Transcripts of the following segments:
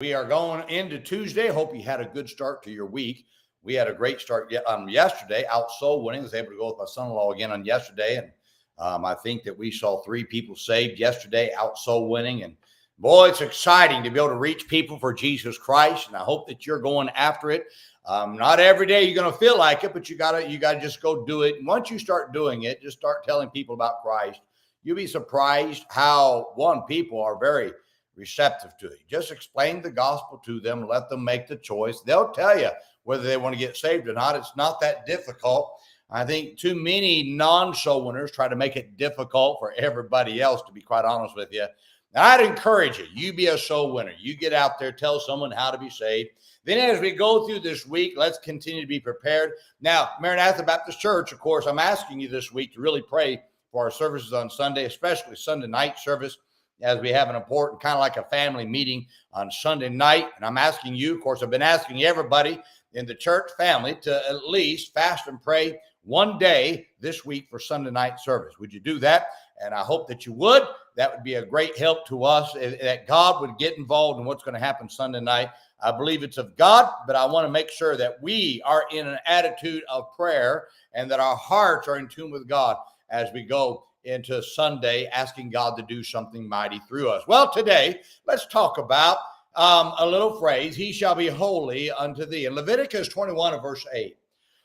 We are going into Tuesday. Hope you had a good start to your week. We had a great start yesterday, out soul winning. I was able to go with my son-in-law again on yesterday, and I think that we saw 3 people saved yesterday, out soul winning. And boy, it's exciting to be able to reach people for Jesus Christ, and I hope that you're going after it. Not every day you're going to feel like it, but you gotta just go do it. And once you start doing it, just start telling people about Christ. You'll be surprised how people are very receptive to it. Just explain the gospel to them, let them make the choice. They'll tell you whether they want to get saved or not. It's not that difficult. I think too many non-soul winners try to make it difficult for everybody else, to be quite honest with you. Now, I'd encourage you be a soul winner. You get out there, tell someone how to be saved. Then as we go through this week, let's continue to be prepared. Now, Maranatha Baptist Church, of course, I'm asking you this week to really pray for our services on Sunday, especially Sunday night service, as we have an important kind of like a family meeting on Sunday night. And I'm asking you, of course, I've been asking everybody in the church family to at least fast and pray one day this week for Sunday night service. Would you do that? And I hope that you would. That would be a great help to us, that God would get involved in what's going to happen Sunday night. I believe it's of God, but I want to make sure that we are in an attitude of prayer and that our hearts are in tune with God as we go into Sunday, asking God to do something mighty through us. Well, today, let's talk about a little phrase, he shall be holy unto thee. In Leviticus 21 and verse 8,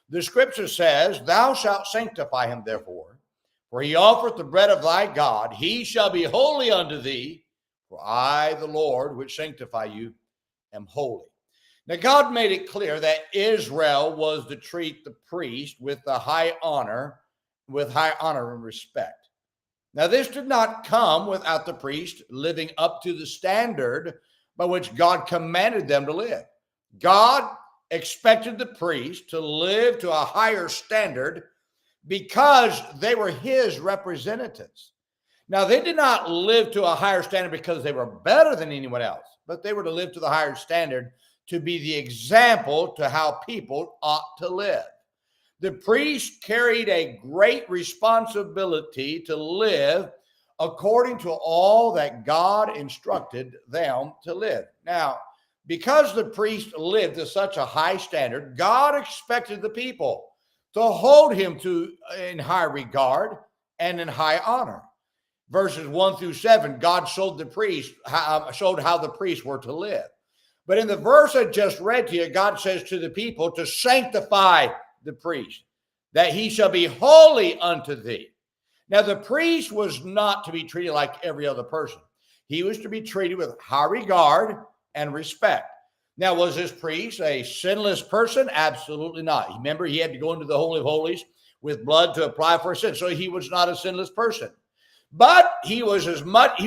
the scripture says, thou shalt sanctify him therefore, for he offereth the bread of thy God. He shall be holy unto thee, for I, the Lord, which sanctify you, am holy. Now, God made it clear that Israel was to treat the priest with high honor and respect. Now, this did not come without the priest living up to the standard by which God commanded them to live. God expected the priest to live to a higher standard because they were his representatives. Now, they did not live to a higher standard because they were better than anyone else, but they were to live to the higher standard to be the example to how people ought to live. The priest carried a great responsibility to live according to all that God instructed them to live. Now, because the priest lived to such a high standard, God expected the people to hold him in high regard and in high honor. Verses 1 through 7, God showed how the priests were to live. But in the verse I just read to you, God says to the people to sanctify the priest, that he shall be holy unto thee. Now, the priest was not to be treated like every other person. He was to be treated with high regard and respect. Now, was this priest a sinless person? Absolutely not. Remember, he had to go into the Holy of Holies with blood to apply for sin, so he was not a sinless person. But he was as much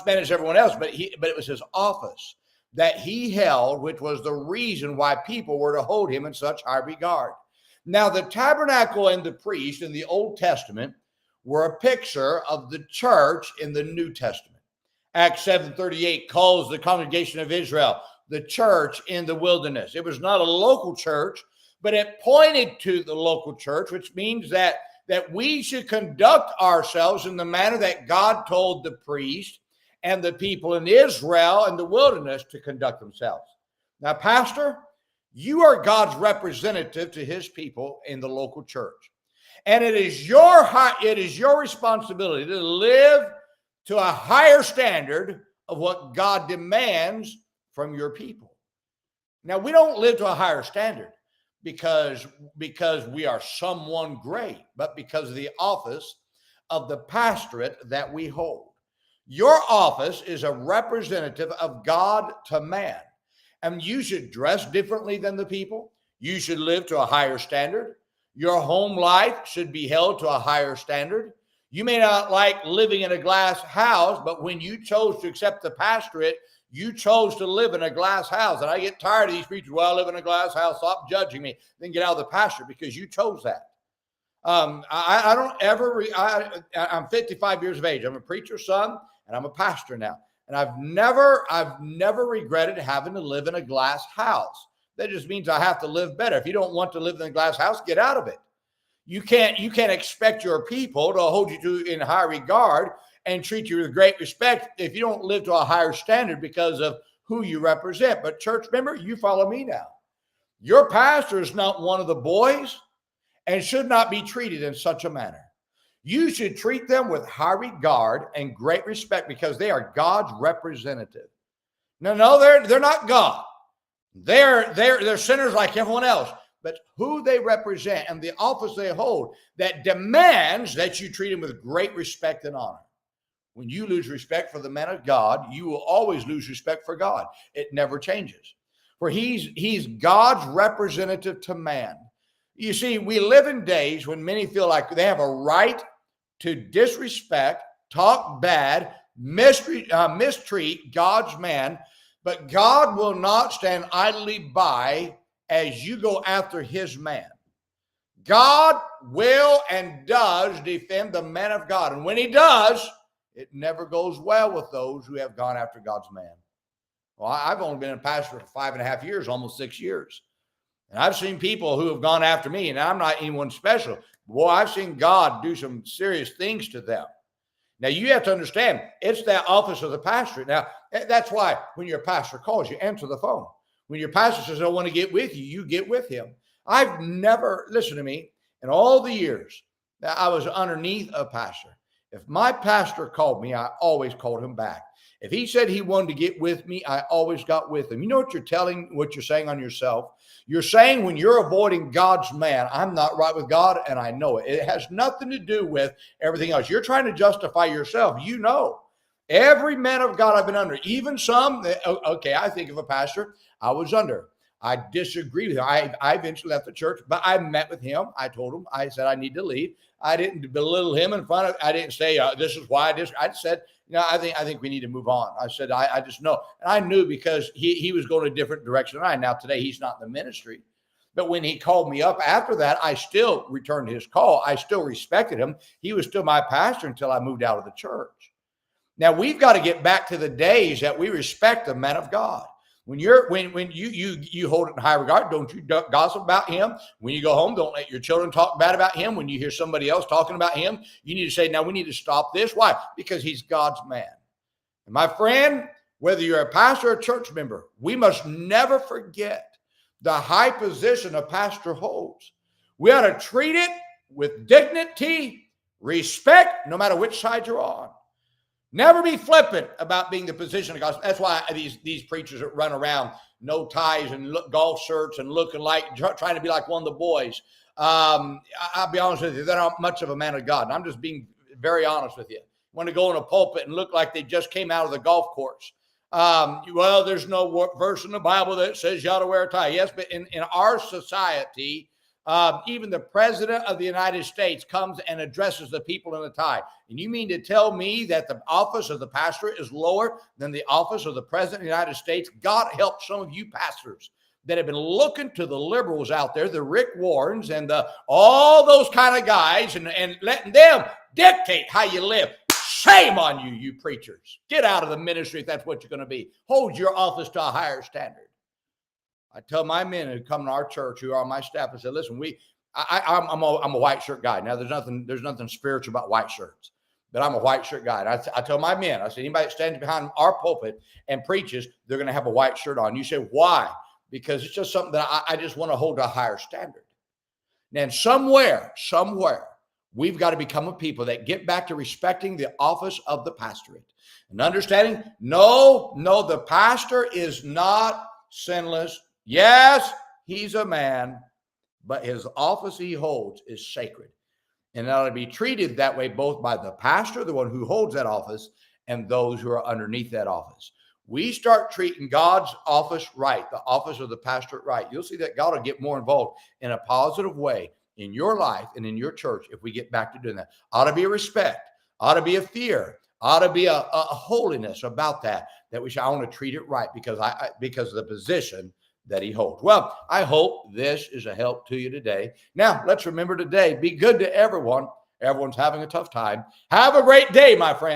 man as everyone else, but it was his office that he held, which was the reason why people were to hold him in such high regard. Now, the tabernacle and the priest in the Old Testament were a picture of the church in the New Testament. Acts 7:38 calls the congregation of Israel the church in the wilderness. It was not a local church, but it pointed to the local church, which means that we should conduct ourselves in the manner that God told the priest and the people in Israel in the wilderness to conduct themselves. Now, Pastor, you are God's representative to his people in the local church. And it is your responsibility to live to a higher standard of what God demands from your people. Now, we don't live to a higher standard because we are someone great, but because of the office of the pastorate that we hold. Your office is a representative of God to man. And you should dress differently than the people. You should live to a higher standard. Your home life should be held to a higher standard. You may not like living in a glass house, but when you chose to accept the pastorate, you chose to live in a glass house. And I get tired of these preachers, well, I live in a glass house, stop judging me, then get out of the pastorate because you chose that. I'm 55 years of age. I'm a preacher's son and I'm a pastor now. And I've never regretted having to live in a glass house. That just means I have to live better. If you don't want to live in a glass house, get out of it. You can't expect your people to hold you in high regard and treat you with great respect if you don't live to a higher standard because of who you represent. But church member, you follow me now. Your pastor is not one of the boys and should not be treated in such a manner. You should treat them with high regard and great respect because they are God's representative. No, they're not God. They're sinners like everyone else. But who they represent and the office they hold that demands that you treat them with great respect and honor. When you lose respect for the man of God, you will always lose respect for God. It never changes. For he's God's representative to man. You see, we live in days when many feel like they have a right to disrespect, talk bad, mistreat God's man, but God will not stand idly by as you go after his man. God will and does defend the man of God. And when he does, it never goes well with those who have gone after God's man. Well, I've only been a pastor for 5.5 years, almost 6 years. And I've seen people who have gone after me, and I'm not anyone special. Boy, I've seen God do some serious things to them. Now, you have to understand, it's that office of the pastor. Now, that's why when your pastor calls, you answer the phone. When your pastor says, I want to get with you, you get with him. I've never, listen to me, in all the years that I was underneath a pastor, if my pastor called me, I always called him back. If he said he wanted to get with me, I always got with him. You know what you're saying on yourself? You're saying when you're avoiding God's man, I'm not right with God, and I know it. It has nothing to do with everything else. You're trying to justify yourself. You know, every man of God I've been under, even some, okay, I think of a pastor I was under. I disagree with him. I eventually left the church, but I met with him. I told him, I said, I need to leave. I didn't belittle him in front of, I didn't say, this is why I said, I think we need to move on. I said, I just know. And I knew because he was going a different direction than I. Now today he's not in the ministry, but when he called me up after that, I still returned his call. I still respected him. He was still my pastor until I moved out of the church. Now we've got to get back to the days that we respect the man of God. When you hold it in high regard, don't you gossip about him. When you go home, don't let your children talk bad about him. When you hear somebody else talking about him, you need to say, now we need to stop this. Why? Because he's God's man. And my friend, whether you're a pastor or a church member, we must never forget the high position a pastor holds. We ought to treat it with dignity, respect, no matter which side you're on. Never be flippant about being the position of God. That's why these preachers that run around, no ties and golf shirts and looking like, trying to be like one of the boys. I'll be honest with you, they're not much of a man of God. And I'm just being very honest with you. Want to go in a pulpit and look like they just came out of the golf course. Well, there's no verse in the Bible that says you ought to wear a tie. Yes, but in our society, even the president of the United States comes and addresses the people in a tie. And you mean to tell me that the office of the pastor is lower than the office of the president of the United States? God help some of you pastors that have been looking to the liberals out there, the Rick Warrens and all those kind of guys and letting them dictate how you live. Shame on you, you preachers. Get out of the ministry if that's what you're going to be. Hold your office to a higher standard. I tell my men who come to our church, who are on my staff, I said, listen, I'm a white shirt guy. Now, there's nothing spiritual about white shirts, but I'm a white shirt guy. And I tell my men, I said, anybody that stands behind our pulpit and preaches, they're going to have a white shirt on. You say, why? Because it's just something that I just want to hold to a higher standard. And somewhere, we've got to become a people that get back to respecting the office of the pastorate and understanding, no, the pastor is not sinless. Yes, he's a man, but his office he holds is sacred. And it ought to be treated that way both by the pastor, the one who holds that office, and those who are underneath that office. We start treating God's office right, the office of the pastorate right. You'll see that God will get more involved in a positive way in your life and in your church if we get back to doing that. Ought to be a respect, ought to be a fear, ought to be a holiness about that we should, I want to treat it right because of the position that he holds. Well, I hope this is a help to you today. Now, let's remember today, be good to everyone. Everyone's having a tough time. Have a great day, my friend.